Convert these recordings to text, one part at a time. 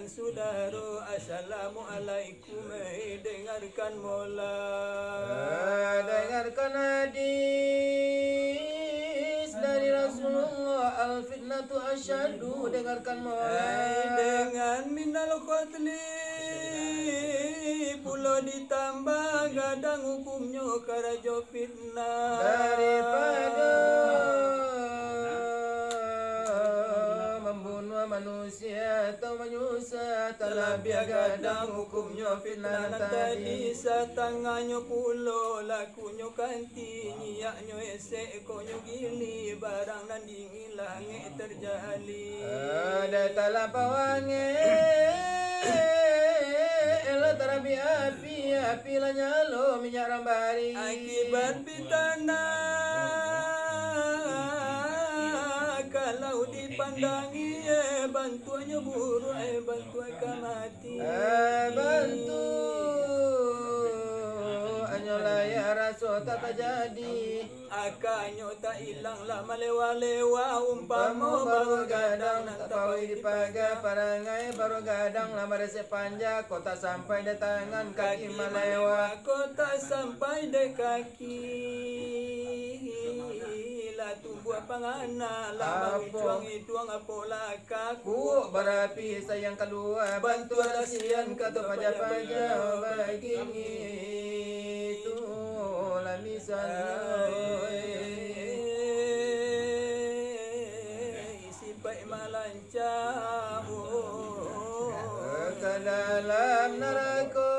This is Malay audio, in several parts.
Saudara, assalamualaikum. Dengarkan mola, dengarkan hadis dari Rasulullah, al-fitnatu asyadu. Dengarkan mola, dengan minal qatli pulau ditambah gadang hukumnya karajo fitnah daripada manusia atau manusia telah biagadang hukumnya fitnah tadi. Satangannya pulo lakunya kanti nyiaknya esek konyo gili barang nanding langit terjali ada telah pawange ela terapi api lah nyalo minyak rambari akibat pitana kalau dipandangi bantuannya buruk bantuan kamati bantu anyola ya rasul tak terjadi akanyo tak hilang lah malewa-lewa umpama baru gadang nak tapai dipaga parangai baru gadang lah beresek panjang kota sampai di tangan kaki malewa kota sampai di kaki tumbuh pangana lama cuang ituang apola kaku berapi sayang keluar bantu kasihan kata paja-paja bagi itu lah misalnya isi baik malancar ke dalam neraka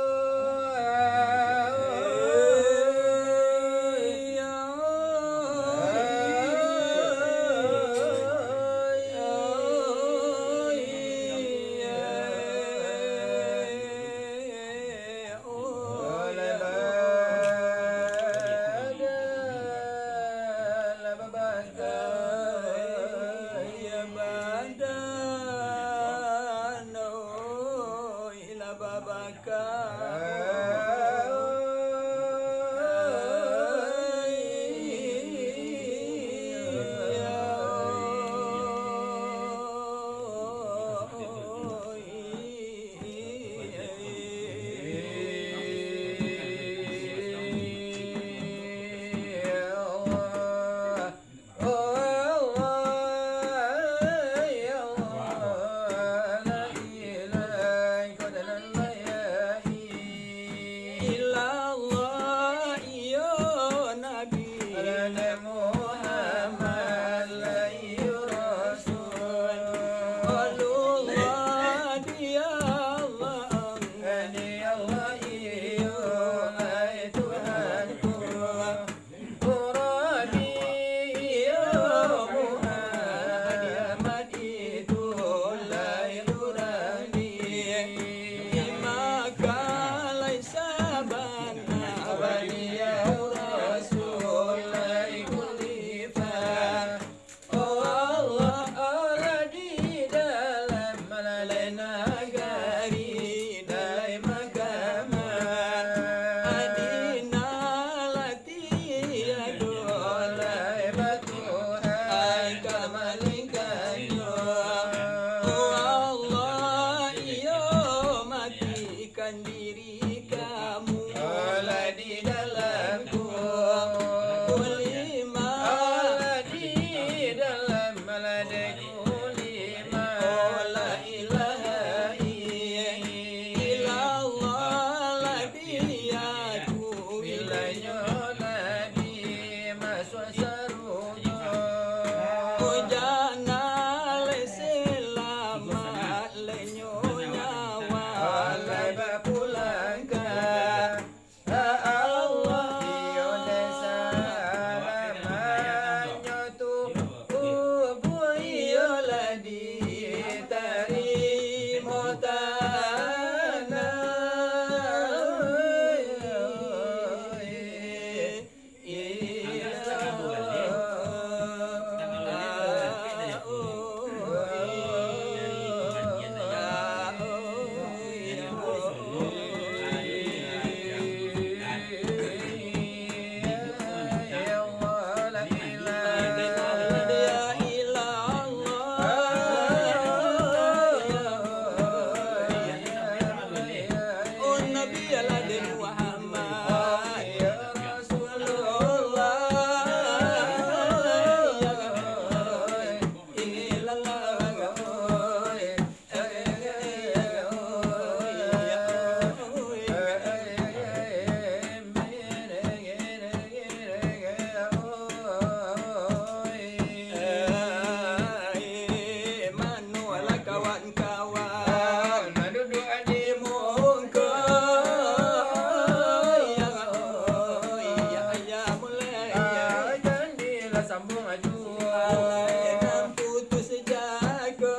disambung aju. Jangan putus jago.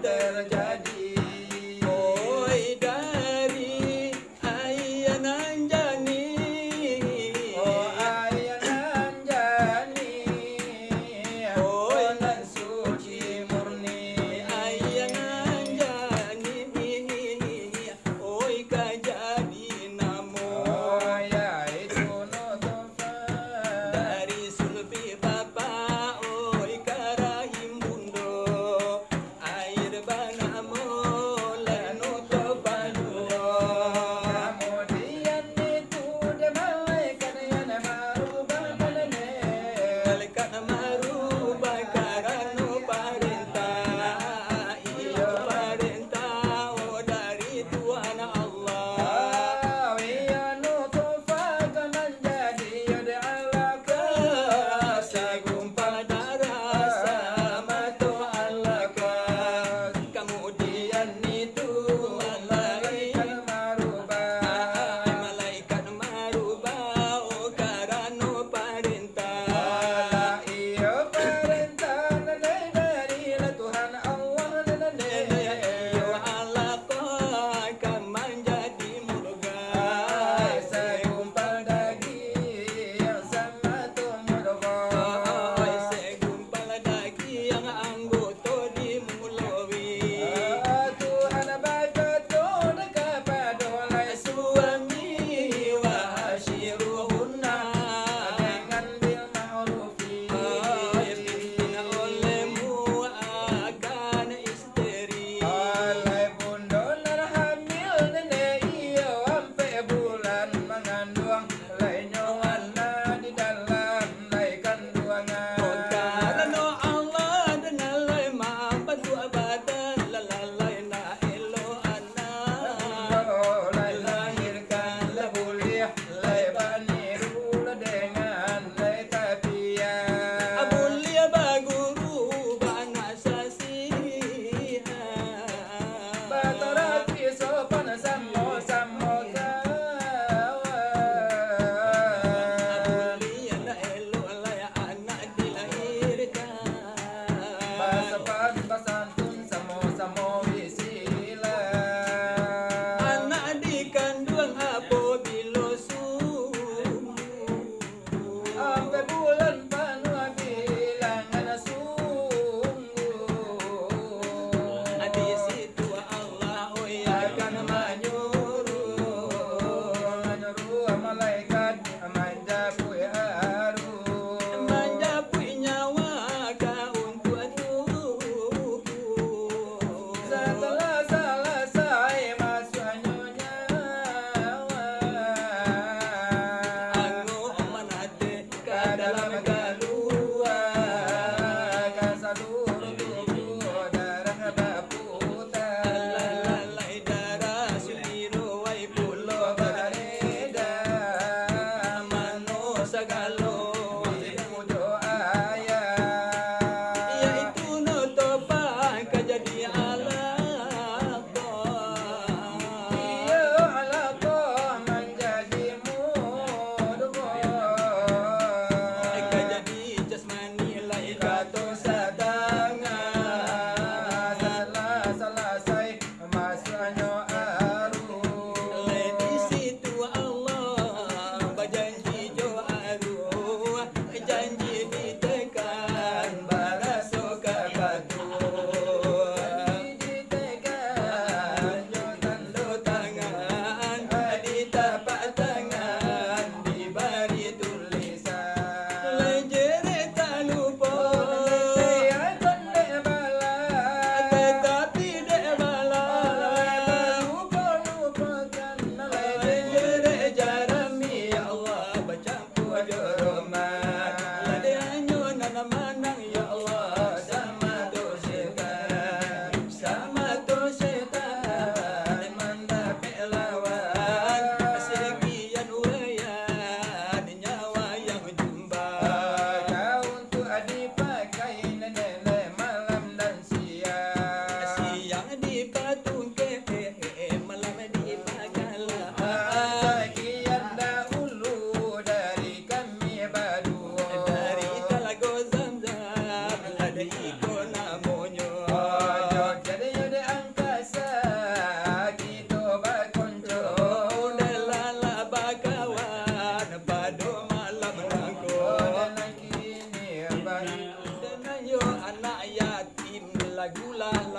terjadi. Oi dari ayanan jani. Oh ayanan jani, bulan suci murni. Ayanan jani. Oi kajadi namo. Oh ya itu nutufa. Dari sulpi bapa. Oi karahim bundo. Air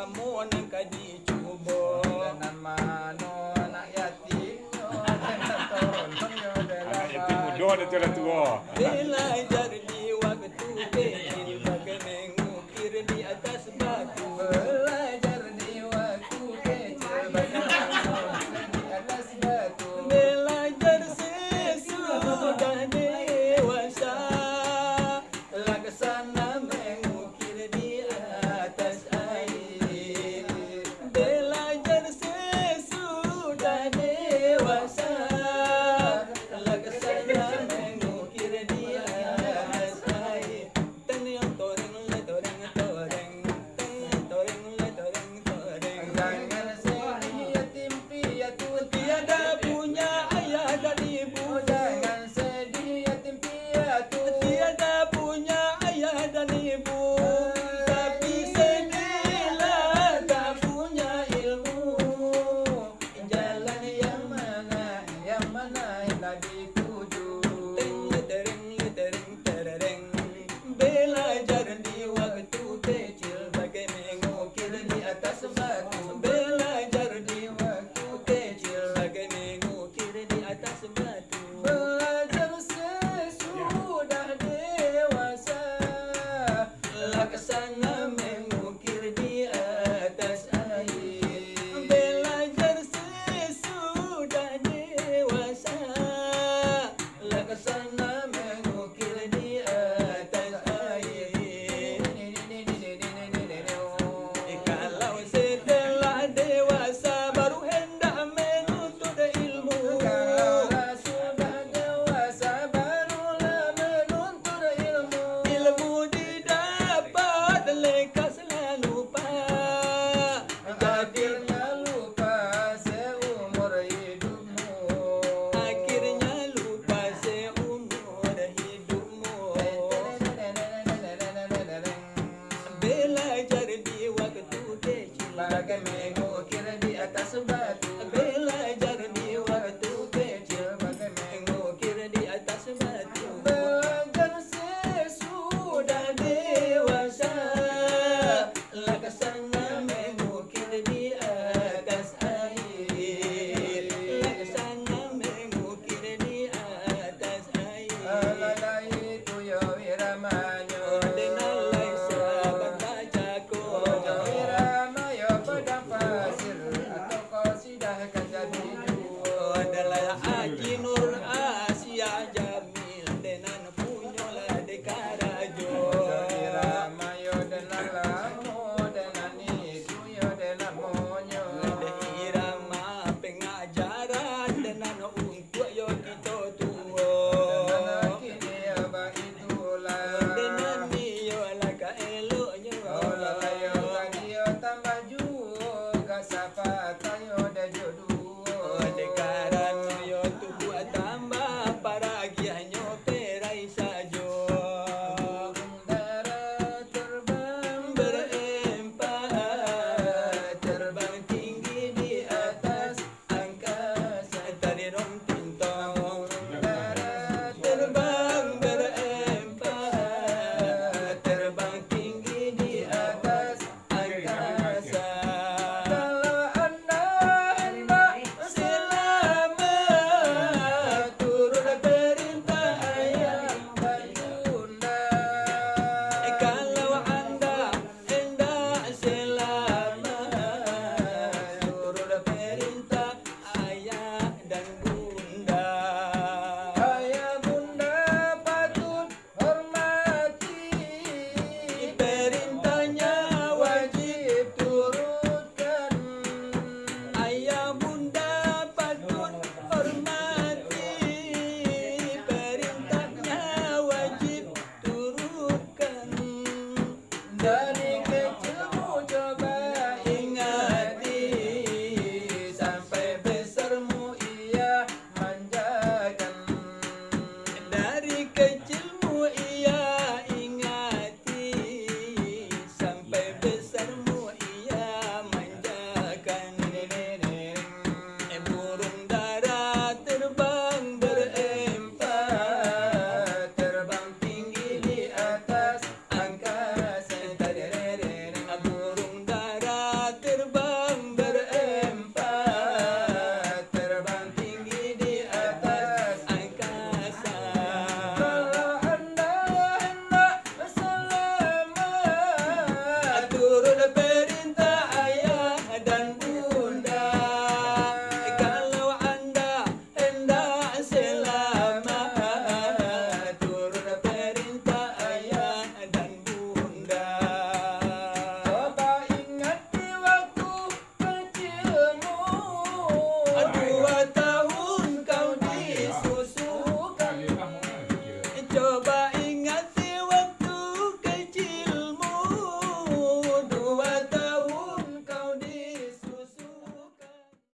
kamu nak dicuba. Dan mano anak yatim yo tolong yo Anak yatim muda dah jalan tua. Belajar di waktu kecil bagai mengukir di atas batu. belajar di waktu kecil bagaimana di atas batu. Belajar sesudah dewasa, laksana mengukir di atas air. Belajar sesudah dewasa, laksana mengukir di atas air. Tenang toreng le toreng toreng, tenang toreng le toreng toreng. Jangan sedih yatim piatu Tiada punya ayah dan ibu. jangan sedih yatim piatu Tiada punya ayah dan ibu. Tapi sedihlah tak punya ilmu. jalan yang mana hendak dituju. Tereng tereng tereng. Belajar di waktu kecil bagai mengukir di atas batu. Belajar di waktu kecil bagai mengukir di atas batu. Belajar sesudah dewasa Laksana mengukir di atas air. Belajar sesudah dewasa, laksana mengukir di atas air. Kalau setelah dewasa baru hendak menuntut ilmu. Kalau sudah dewasa barulah menuntut ilmu. Ilmu didapat lekaslah lupa. Akhirnya lupa seumur hidupmu. Akhirnya lupa seumur hidupmu. Belajar di waktu kecil Bagai mengukir di atas batu. Belajar di waktu kecil Bagai mengukir di atas batu. belajar sesudah Dewasa laksana mengukir di atas air. Laksana mengukir di atas air. alalai itu yo wiramanyo. Denalai sahabat bacaku. Ojo wirama yo padang pasir atau kau sudah jadi duo. Adalah Haji Nur Asia Jamil Denan punyola dekarajo. Ojo wirama yo denang lamu denang niku yo denang monyo. Ada irama pengajaran Denan untuk yo kita tua. Denang kini abang itulah. Denan niyo laka eloknya. Olah yo lagi yo tambah juga sapa tayo da jodoh. Dekaran yo tu buat tambah paragianyo perai sajo. Darat terbang Berempat terbang tinggi di atas angkasa. Tari rom tintong. darat Terbang berempat terbang tinggi di atas angkasa. Kalau coba